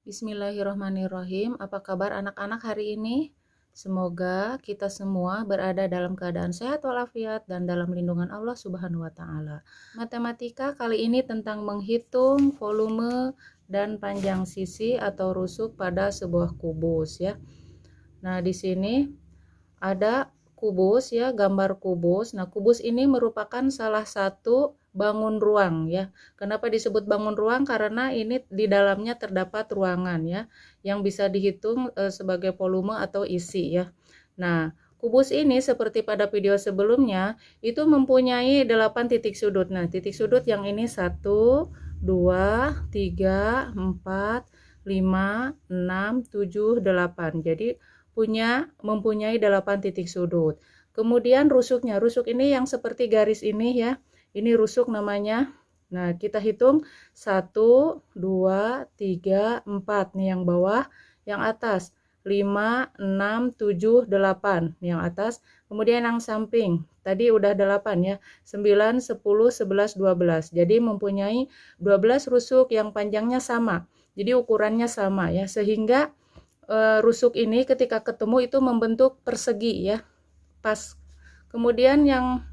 Bismillahirrahmanirrahim. Apa kabar anak-anak hari ini? Semoga kita semua berada dalam keadaan sehat walafiat dan dalam lindungan Allah Subhanahu wa taala. Matematika kali ini tentang menghitung volume dan panjang sisi atau rusuk pada sebuah kubus ya. Nah, di sini ada kubus ya, gambar kubus. Nah, kubus ini merupakan salah satu bangun ruang ya. Kenapa disebut bangun ruang? Karena ini di dalamnya terdapat ruangan ya, yang bisa dihitung sebagai volume atau isi ya. Nah, kubus ini seperti pada video sebelumnya itu mempunyai 8 titik sudut. Nah, titik sudut yang ini 1, 2, 3, 4, 5, 6, 7, 8. Jadi mempunyai 8 titik sudut. Kemudian rusuknya, rusuk ini yang seperti garis ini ya. Ini rusuk namanya. Nah, kita hitung 1, 2, 3, 4 nih yang bawah, yang atas 5, 6, 7, 8 yang atas. Kemudian yang samping, tadi udah 8 ya, 9, 10, 11, 12. Jadi mempunyai 12 rusuk yang panjangnya sama. Jadi ukurannya sama ya, sehingga rusuk ini ketika ketemu itu membentuk persegi ya, pas. Kemudian yang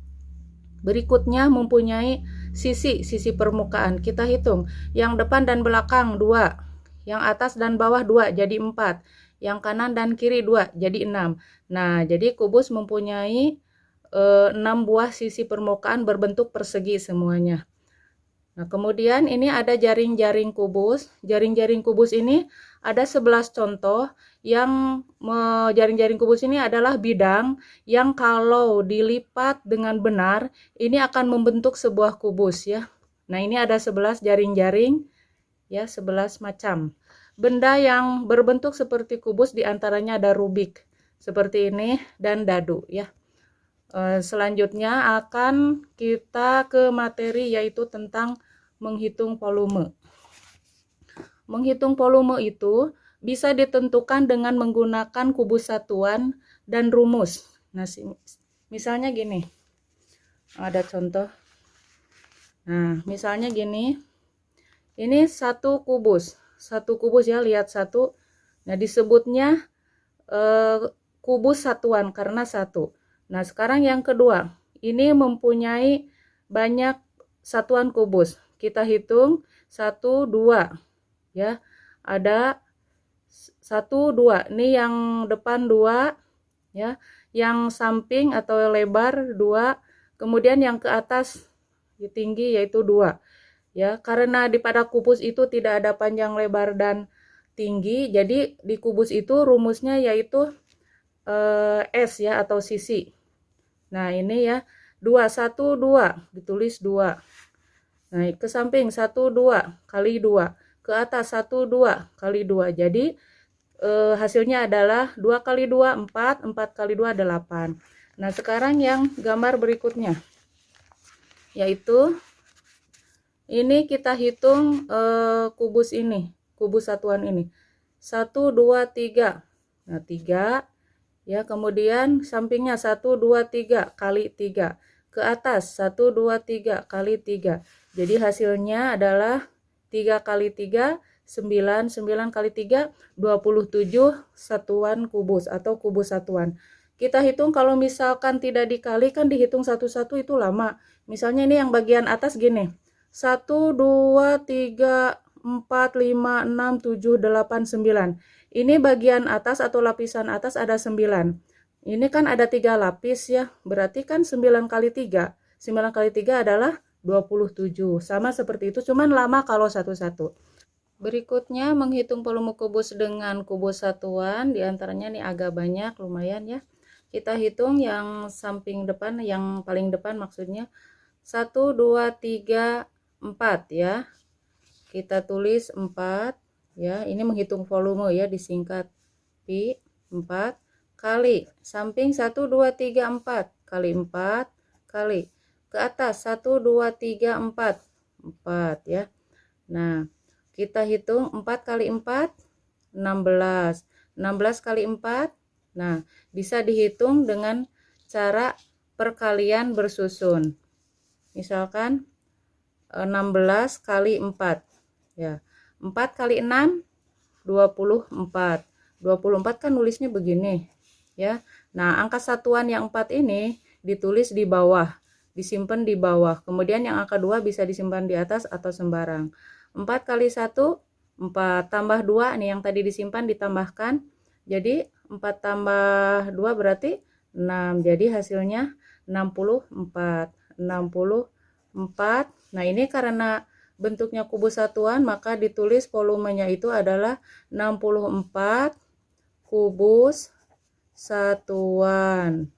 berikutnya mempunyai sisi permukaan. Kita hitung yang depan dan belakang 2, yang atas dan bawah 2 jadi 4, yang kanan dan kiri 2 jadi 6. Nah, jadi kubus mempunyai 6 buah sisi permukaan berbentuk persegi semuanya. Nah, kemudian ini ada jaring-jaring kubus. Jaring-jaring kubus ini ada 11 contoh yang jaring-jaring kubus ini adalah bidang yang kalau dilipat dengan benar ini akan membentuk sebuah kubus ya. Nah, ini ada 11 jaring-jaring ya, 11 macam. Benda yang berbentuk seperti kubus diantaranya ada rubik seperti ini dan dadu ya. Selanjutnya akan kita ke materi yaitu tentang menghitung volume. Menghitung volume itu bisa ditentukan dengan menggunakan kubus satuan dan rumus. Nah, misalnya gini. Ada contoh. Nah, misalnya gini. Ini satu kubus. Satu kubus ya, lihat satu. Nah, disebutnya kubus satuan karena satu. Nah, sekarang yang kedua, ini mempunyai banyak satuan kubus. Kita hitung 1, 2 ya. Ada 1, 2. Ini yang depan 2 ya. Yang samping atau lebar 2. Kemudian yang ke atas tinggi yaitu 2 ya. Karena pada kubus itu tidak ada panjang, lebar dan tinggi, jadi di kubus itu rumusnya yaitu S ya atau sisi. Nah, ini ya 2, 1, 2 ditulis 2. Nah, ke samping 1, 2 kali 2. Ke atas 1, 2 kali 2. Jadi hasilnya adalah 2 kali 2 4, 4 kali 2 8. Nah, sekarang yang gambar berikutnya yaitu ini kita hitung kubus ini, kubus satuan ini. 1, 2, 3. Nah, 3 ya, kemudian sampingnya 1, 2, 3 kali 3. Ke atas 1, 2, 3 kali 3. Jadi hasilnya adalah 3 kali 3, 9, 9 kali 3, 27 satuan kubus atau kubus satuan. Kita hitung kalau misalkan tidak dikali kan dihitung satu-satu itu lama. Misalnya ini yang bagian atas gini. 1, 2, 3, 4, 5, 6, 7, 8, 9. Ini bagian atas atau lapisan atas ada 9. Ini kan ada 3 lapis ya. Berarti kan 9 kali 3. 9 kali 3 adalah 27. Sama seperti itu, cuman lama kalau satu-satu. Berikutnya menghitung volume kubus dengan kubus satuan. Diantaranya nih agak banyak, lumayan ya. Kita hitung yang samping depan, yang paling depan maksudnya. 1, 2, 3, 4 ya. Kita tulis 4 ya. Ini menghitung volume ya, disingkat pi. 4 kali samping 1, 2, 3, 4 kali 4 kali ke atas 1, 2, 3, 4 4 ya. Nah, kita hitung 4 kali 4 16. 16 kali 4. Nah, bisa dihitung dengan cara perkalian bersusun. Misalkan 16 kali 4 ya. 4 kali 6 24. 24 kan nulisnya begini ya. Nah, angka satuan yang 4 ini ditulis di bawah, disimpan di bawah. Kemudian yang angka 2 bisa disimpan di atas atau sembarang. 4 kali 1, 4 tambah 2 nih yang tadi disimpan ditambahkan. Jadi 4 tambah 2 berarti 6. Jadi hasilnya 64. 64. Nah, ini karena bentuknya kubus satuan, maka ditulis volumenya itu adalah 64 kubus satuan.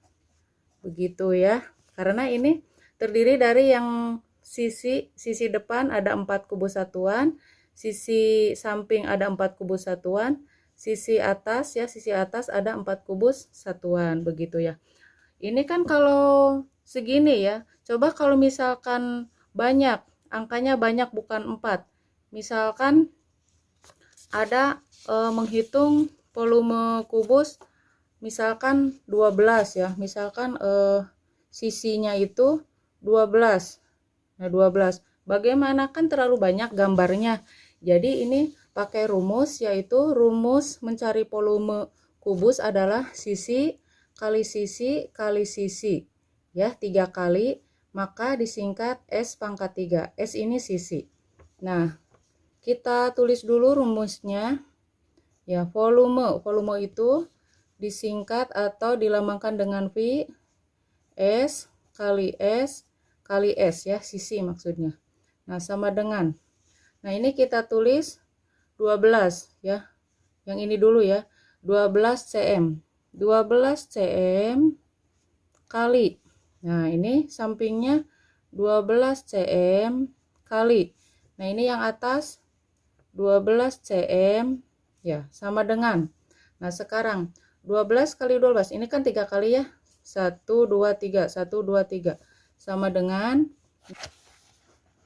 Begitu ya. Karena ini terdiri dari yang sisi depan ada 4 kubus satuan, sisi samping ada 4 kubus satuan, sisi atas ya, sisi atas ada 4 kubus satuan, begitu ya. Ini kan kalau segini ya. Coba kalau misalkan banyak, angkanya banyak bukan 4. Misalkan ada menghitung volume kubus misalkan 12 ya. Misalkan sisinya itu 12. Nah, 12. Bagaimana, kan terlalu banyak gambarnya. Jadi ini pakai rumus, yaitu rumus mencari volume kubus adalah sisi kali sisi kali sisi. Ya, 3 kali, maka disingkat S pangkat 3. S ini sisi. Nah, kita tulis dulu rumusnya. Ya, volume itu disingkat atau dilambangkan dengan V, S kali S kali S ya, sisi maksudnya. Nah, sama dengan. Nah, ini kita tulis 12 ya. Yang ini dulu ya. 12 cm. 12 cm kali. Nah, ini sampingnya 12 cm kali. Nah, ini yang atas 12 cm ya, sama dengan. Nah, sekarang 12 kali 12 ini kan 3 kali ya. 1 2 3, 1 2 3 sama dengan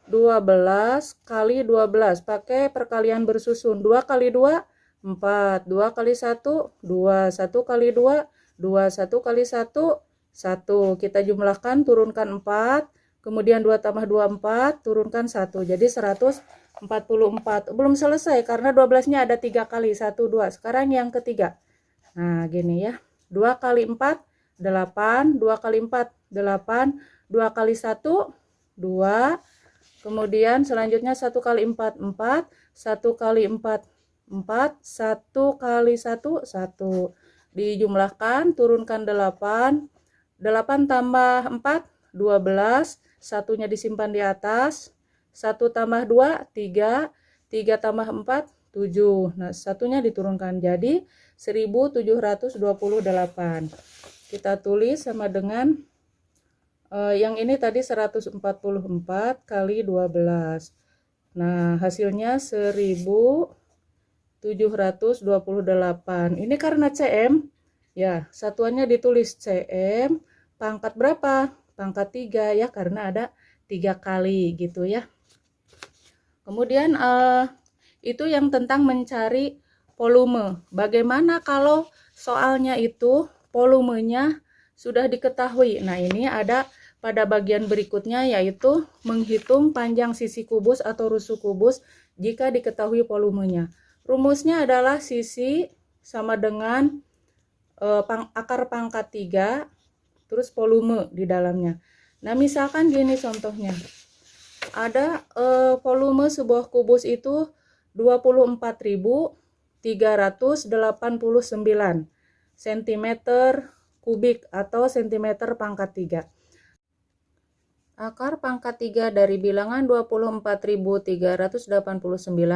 12 kali 12, pakai perkalian bersusun. 2 kali 2 4, 2 kali 1 2, 1 kali 2 2, 1 kali 1 1. Kita jumlahkan, turunkan 4, kemudian 2 tambah 2 4, turunkan 1. Jadi 144. Belum selesai karena 12-nya ada 3 kali, 1 2. Sekarang yang ketiga. Nah, gini ya. 2 kali 4 8, 2 kali 4 8, 2 kali 1 2. Kemudian selanjutnya 1 kali 4 4, 1 kali 4 4, 1 kali 1 1. Dijumlahkan, turunkan 8. 8 tambah 4 12, satunya disimpan di atas. 1 tambah 2 3, 3 tambah 4 7. Nah, satunya diturunkan jadi 1728. Kita tulis sama dengan yang ini tadi 144 kali 12. Nah, hasilnya 1728. Ini karena cm ya, satuannya ditulis cm pangkat berapa? Pangkat 3 ya, karena ada 3 kali gitu ya. Kemudian itu yang tentang mencari volume. Bagaimana kalau soalnya itu volumenya sudah diketahui? Nah, ini ada pada bagian berikutnya, yaitu menghitung panjang sisi kubus atau rusuk kubus jika diketahui volumenya. Rumusnya adalah sisi sama dengan akar pangkat 3 terus volume di dalamnya. Nah, misalkan gini contohnya. Ada volume sebuah kubus itu 24.389 cm kubik atau cm pangkat 3. Akar pangkat 3 dari bilangan 24.389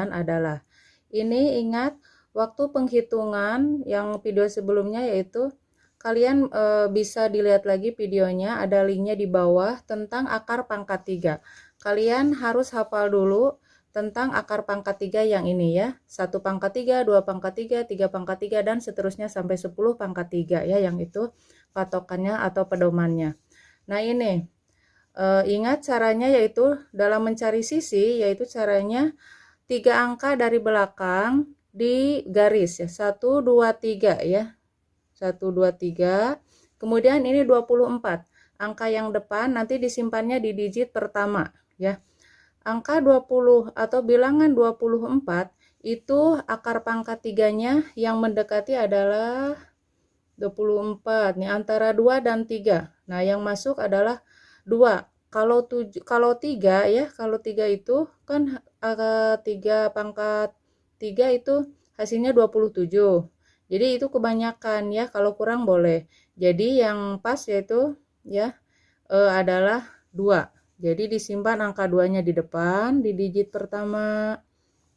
adalah, ini ingat waktu penghitungan yang video sebelumnya, yaitu kalian bisa dilihat lagi videonya, ada linknya di bawah tentang akar pangkat 3. Kalian harus hafal dulu tentang akar pangkat 3 yang ini ya. 1 pangkat 3, 2 pangkat 3, 3 pangkat 3, dan seterusnya sampai 10 pangkat 3 ya, yang itu patokannya atau pedomannya. Nah, ini ingat caranya, yaitu dalam mencari sisi, yaitu caranya 3 angka dari belakang di garis ya. 1 2 3 ya. 1 2 3. Kemudian ini 24. Angka yang depan nanti disimpannya di digit pertama ya. Angka 20 atau bilangan 24 itu akar pangkat 3-nya yang mendekati adalah 24. Nih antara 2 dan 3. Nah, yang masuk adalah 2. Kalau 3 ya, kalau 3 itu kan 3 pangkat 3 itu hasilnya 27. Jadi itu kebanyakan ya, kalau kurang boleh. Jadi yang pas yaitu ya adalah 2. Jadi disimpan angka 2-nya di depan di digit pertama.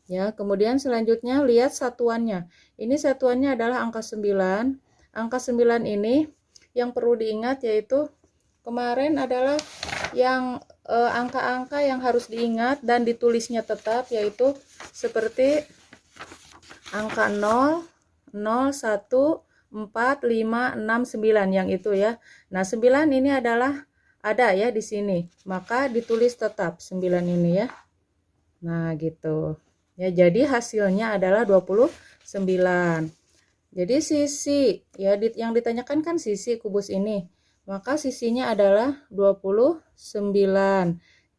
Ya, kemudian selanjutnya lihat satuannya. Ini satuannya adalah angka 9. Angka 9 ini yang perlu diingat yaitu kemarin adalah yang angka-angka yang harus diingat dan ditulisnya tetap yaitu seperti angka 0, 0, 1, 4, 5, 6, 9 yang itu ya. Nah, 9 ini adalah ada ya di sini. Maka ditulis tetap 9 ini ya. Nah, gitu. Ya, jadi hasilnya adalah 29. Jadi sisi ya yang ditanyakan kan sisi kubus ini. Maka sisinya adalah 29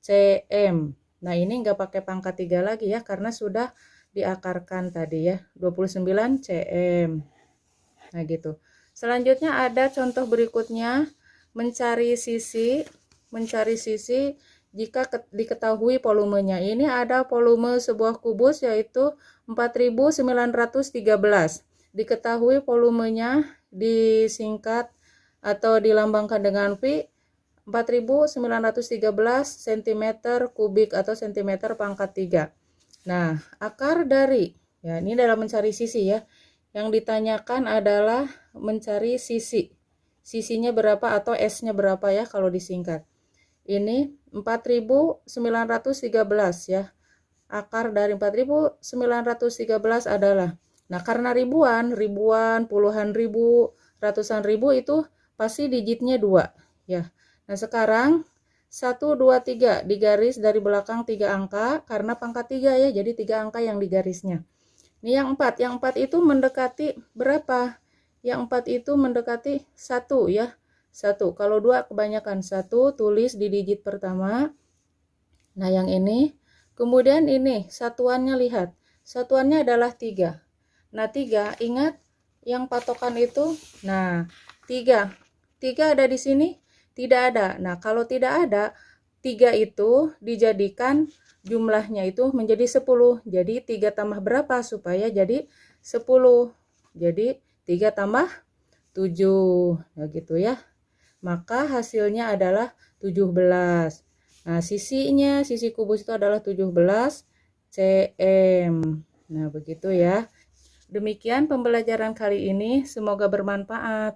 cm. Nah, ini enggak pakai pangkat 3 lagi ya karena sudah diakarkan tadi ya, 29 cm. Nah, gitu. Selanjutnya ada contoh berikutnya, mencari sisi jika diketahui volumenya. Ini ada volume sebuah kubus yaitu 4913. Diketahui volumenya disingkat atau dilambangkan dengan V 4913 cm kubik atau cm pangkat 3. Nah, akar dari ya ini dalam mencari sisi ya. Yang ditanyakan adalah mencari sisi. Sisinya berapa atau S-nya berapa ya kalau disingkat. Ini 4913 ya. Akar dari 4913 adalah, nah karena ribuan, puluhan ribu, ratusan ribu itu pasti digitnya 2 ya. Nah sekarang 1, 2, 3 digaris dari belakang 3 angka karena pangkat 3 ya, jadi 3 angka yang digarisnya. Ini yang 4 itu mendekati berapa? Yang 4 itu mendekati 1 ya. 1. Kalau 2 kebanyakan 1, tulis di digit pertama. Nah, yang ini. Kemudian ini satuannya lihat. Satuannya adalah 3. Nah, 3 ingat yang patokan itu. Nah, 3. 3 ada di sini? Tidak ada. Nah, kalau tidak ada, 3 itu dijadikan jumlahnya itu menjadi 10. Jadi 3 tambah berapa supaya jadi 10? Jadi 3 tambah 7. Nah, gitu ya. Maka hasilnya adalah 17. Nah, sisi kubus itu adalah 17 cm. Nah, begitu ya. Demikian pembelajaran kali ini, semoga bermanfaat.